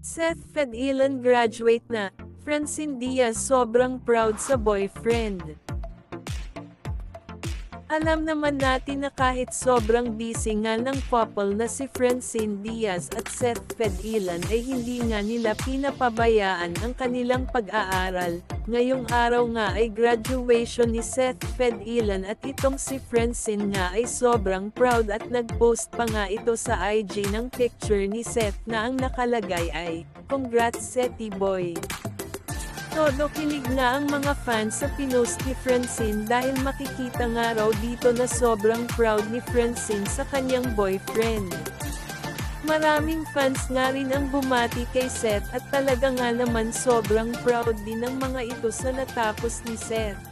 Seth Fedilan graduate na, Francine Diaz sobrang proud sa boyfriend. Alam naman natin na kahit sobrang busy nga ng couple na si Francine Diaz at Seth Fedilan ay hindi nga nila pinapabayaan ang kanilang pag-aaral. Ngayong araw nga ay graduation ni Seth Fedilan at itong si Francine nga ay sobrang proud at nag-post pa nga ito sa IG ng picture ni Seth na ang nakalagay ay, "Congrats Setty Boy." Todo kilig nga ang mga fans sa pinost ni Francine dahil makikita nga raw dito na sobrang proud ni Francine sa kanyang boyfriend. Maraming fans nga rin ang bumati kay Seth at talaga nga naman sobrang proud din ng mga ito sa natapos ni Seth.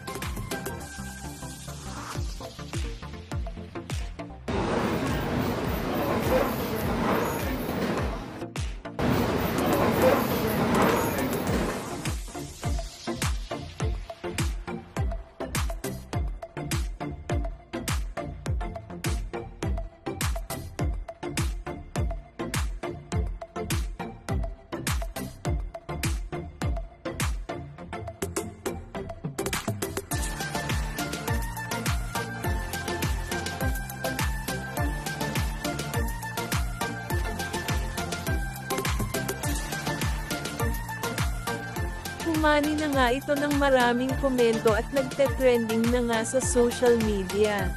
Humani na nga ito ng maraming komento at nagte-trending na nga sa social media.